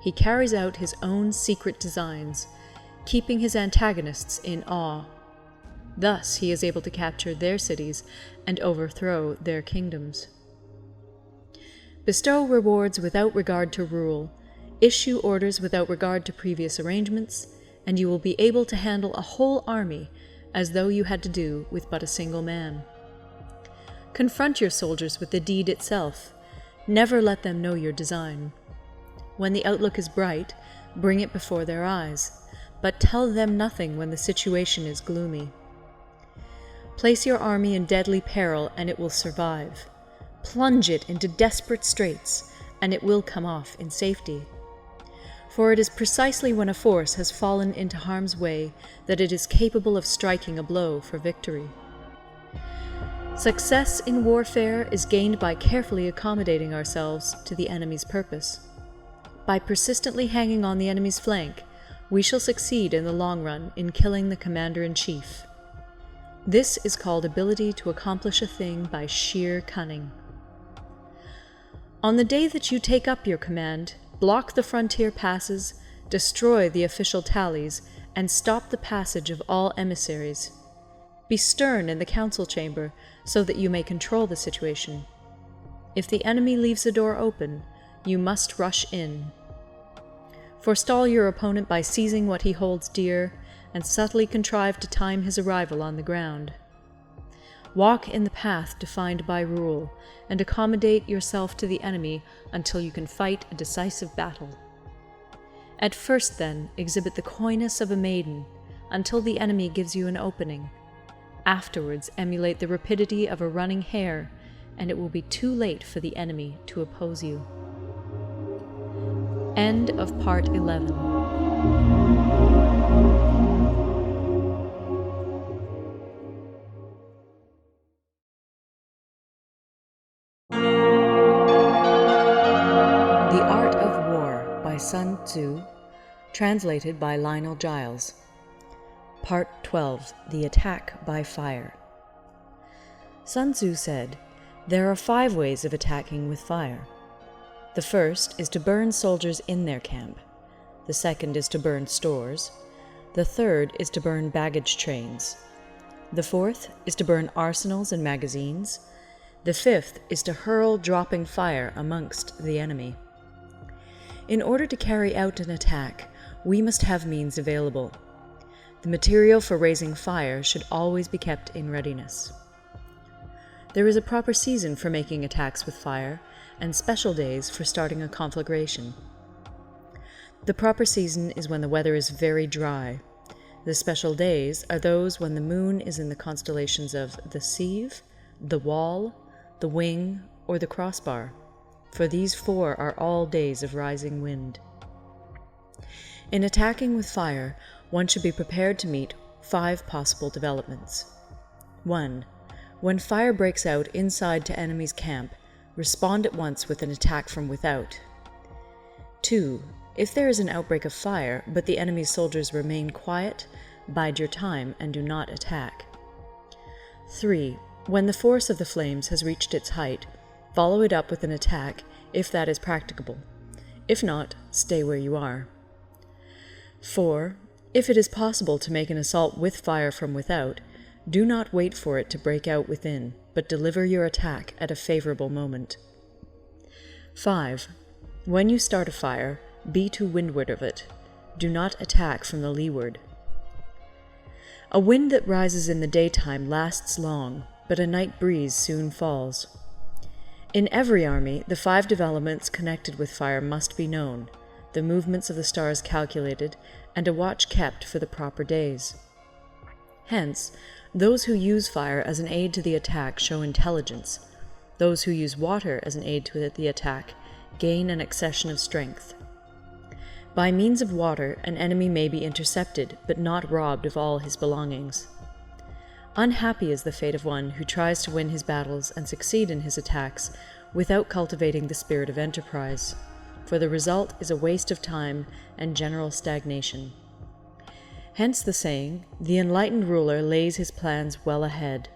He carries out his own secret designs, keeping his antagonists in awe. Thus he is able to capture their cities and overthrow their kingdoms. Bestow rewards without regard to rule, issue orders without regard to previous arrangements, and you will be able to handle a whole army as though you had to do with but a single man. Confront your soldiers with the deed itself. Never let them know your design. When the outlook is bright, bring it before their eyes, but tell them nothing when the situation is gloomy. Place your army in deadly peril, and it will survive. Plunge it into desperate straits, and it will come off in safety. For it is precisely when a force has fallen into harm's way that it is capable of striking a blow for victory. Success in warfare is gained by carefully accommodating ourselves to the enemy's purpose. By persistently hanging on the enemy's flank, we shall succeed in the long run in killing the commander-in-chief. This is called ability to accomplish a thing by sheer cunning. On the day that you take up your command, block the frontier passes, destroy the official tallies, and stop the passage of all emissaries. Be stern in the council chamber so that you may control the situation. If the enemy leaves the door open, you must rush in. Forestall your opponent by seizing what he holds dear, and subtly contrive to time his arrival on the ground. Walk in the path defined by rule, and accommodate yourself to the enemy until you can fight a decisive battle. At first, then, exhibit the coyness of a maiden, until the enemy gives you an opening. Afterwards, emulate the rapidity of a running hare, and it will be too late for the enemy to oppose you. End of Part 11. The Art of War by Sun Tzu, translated by Lionel Giles. Part 12. The Attack by Fire. Sun Tzu said, "There are 5 ways of attacking with fire. The first is to burn soldiers in their camp. The second is to burn stores. The third is to burn baggage trains. The fourth is to burn arsenals and magazines. The fifth is to hurl dropping fire amongst the enemy. In order to carry out an attack, we must have means available. The material for raising fire should always be kept in readiness. There is a proper season for making attacks with fire, and special days for starting a conflagration. The proper season is when the weather is very dry. The special days are those when the moon is in the constellations of the Sieve, the Wall, the Wing, or the Crossbar, for these four are all days of rising wind. In attacking with fire, one should be prepared to meet 5 possible developments. 1. When fire breaks out inside to enemy's camp, respond at once with an attack from without. 2. If there is an outbreak of fire, but the enemy's soldiers remain quiet, bide your time and do not attack. 3. When the force of the flames has reached its height, follow it up with an attack, if that is practicable. If not, stay where you are. 4. If it is possible to make an assault with fire from without, do not wait for it to break out within, but deliver your attack at a favorable moment. 5. When you start a fire, be to windward of it. Do not attack from the leeward. A wind that rises in the daytime lasts long, but a night breeze soon falls. In every army, the 5 developments connected with fire must be known, the movements of the stars calculated, and a watch kept for the proper days. Hence, those who use fire as an aid to the attack show intelligence. Those who use water as an aid to the attack gain an accession of strength. By means of water, an enemy may be intercepted, but not robbed of all his belongings. Unhappy is the fate of one who tries to win his battles and succeed in his attacks without cultivating the spirit of enterprise, for the result is a waste of time and general stagnation. Hence the saying, the enlightened ruler lays his plans well ahead.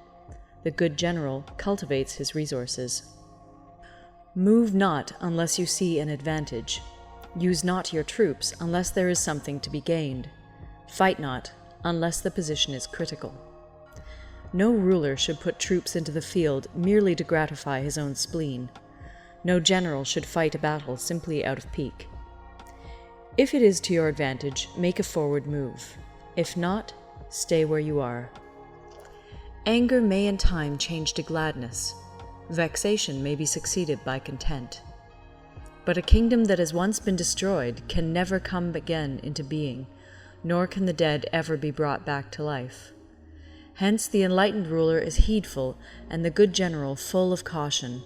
The good general cultivates his resources. Move not unless you see an advantage. Use not your troops unless there is something to be gained. Fight not unless the position is critical. No ruler should put troops into the field merely to gratify his own spleen. No general should fight a battle simply out of pique. If it is to your advantage, make a forward move. If not, stay where you are. Anger may in time change to gladness. Vexation may be succeeded by content. But a kingdom that has once been destroyed can never come again into being, nor can the dead ever be brought back to life. Hence the enlightened ruler is heedful, and the good general full of caution.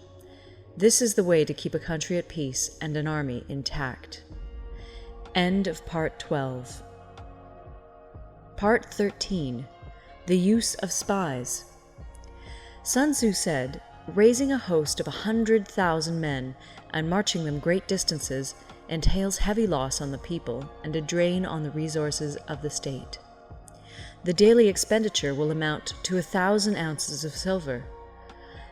This is the way to keep a country at peace and an army intact. End of Part 12. Part 13. The Use of Spies. Sun Tzu said, "Raising a host of 100,000 men and marching them great distances entails heavy loss on the people and a drain on the resources of the state. The daily expenditure will amount to 1,000 ounces of silver.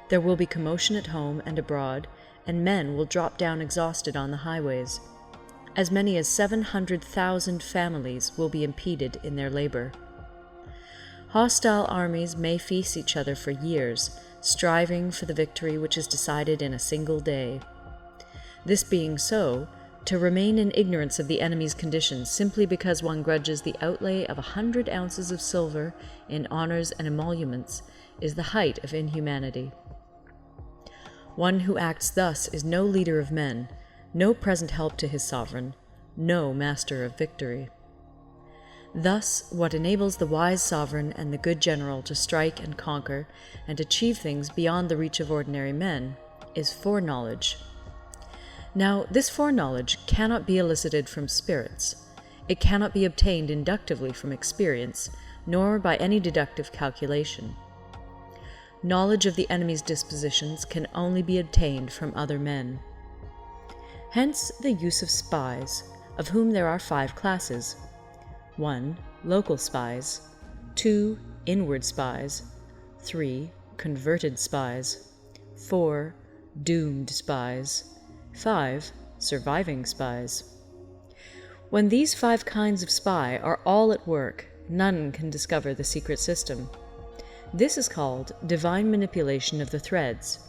There will be commotion at home and abroad, and men will drop down exhausted on the highways. As many as 700,000 families will be impeded in their labor. Hostile armies may feast each other for years, striving for the victory which is decided in a single day. This being so, to remain in ignorance of the enemy's conditions simply because one grudges the outlay of 100 ounces of silver in honors and emoluments is the height of inhumanity. One who acts thus is no leader of men, no present help to his sovereign, no master of victory. Thus, what enables the wise sovereign and the good general to strike and conquer and achieve things beyond the reach of ordinary men is foreknowledge. Now, this foreknowledge cannot be elicited from spirits. It cannot be obtained inductively from experience, nor by any deductive calculation. Knowledge of the enemy's dispositions can only be obtained from other men. Hence the use of spies, of whom there are 5 classes. 1. Local spies. 2. Inward spies. 3. Converted spies. 4. Doomed spies. 5. Surviving spies. When these 5 kinds of spy are all at work, none can discover the secret system. This is called divine manipulation of the threads,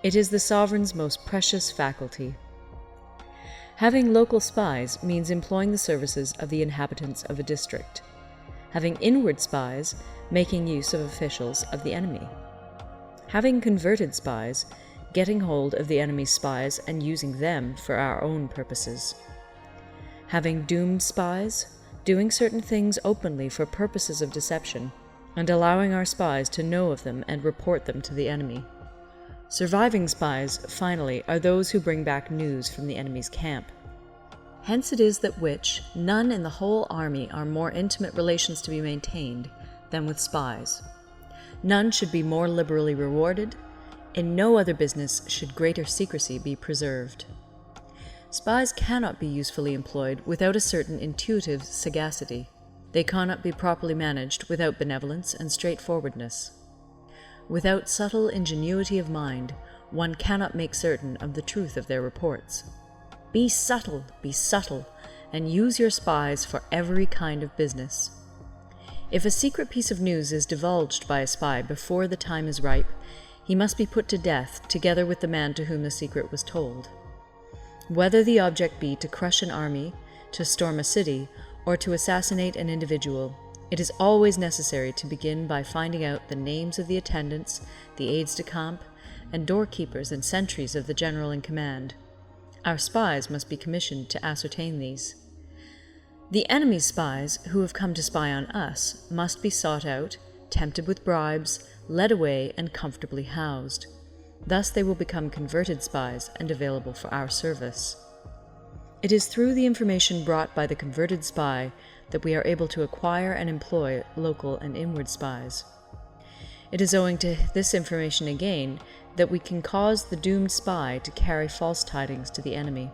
It is the sovereign's most precious faculty. Having local spies means employing the services of the inhabitants of a district. Having inward spies, making use of officials of the enemy. Having converted spies, getting hold of the enemy's spies and using them for our own purposes. Having doomed spies, doing certain things openly for purposes of deception, and allowing our spies to know of them and report them to the enemy. Surviving spies, finally, are those who bring back news from the enemy's camp. Hence it is that which none in the whole army are more intimate relations to be maintained than with spies. None should be more liberally rewarded. In no other business should greater secrecy be preserved. Spies cannot be usefully employed without a certain intuitive sagacity. They cannot be properly managed without benevolence and straightforwardness. Without subtle ingenuity of mind, one cannot make certain of the truth of their reports. Be subtle, and use your spies for every kind of business. If a secret piece of news is divulged by a spy before the time is ripe, he must be put to death together with the man to whom the secret was told. Whether the object be to crush an army, to storm a city, or to assassinate an individual, it is always necessary to begin by finding out the names of the attendants, the aides-de-camp, and doorkeepers and sentries of the general in command. Our spies must be commissioned to ascertain these. The enemy's spies, who have come to spy on us, must be sought out, tempted with bribes, led away, and comfortably housed. Thus they will become converted spies and available for our service. It is through the information brought by the converted spy that we are able to acquire and employ local and inward spies. It is owing to this information again that we can cause the doomed spy to carry false tidings to the enemy.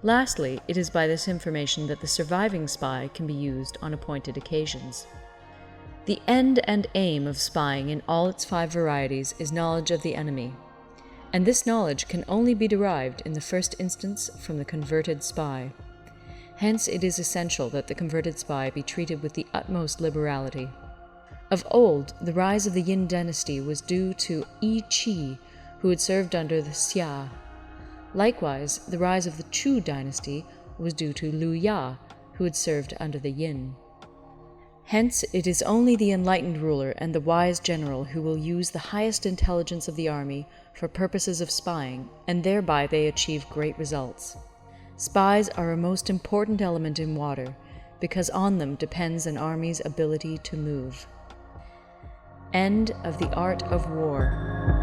Lastly, it is by this information that the surviving spy can be used on appointed occasions. The end and aim of spying in all its 5 varieties is knowledge of the enemy, and this knowledge can only be derived in the first instance from the converted spy. Hence it is essential that the converted spy be treated with the utmost liberality. Of old, the rise of the Yin dynasty was due to Yi Qi, who had served under the Xia. Likewise, the rise of the Chu dynasty was due to Liu Ya, who had served under the Yin. Hence, it is only the enlightened ruler and the wise general who will use the highest intelligence of the army for purposes of spying, and thereby they achieve great results. Spies are a most important element in water, because on them depends an army's ability to move. End of the Art of War.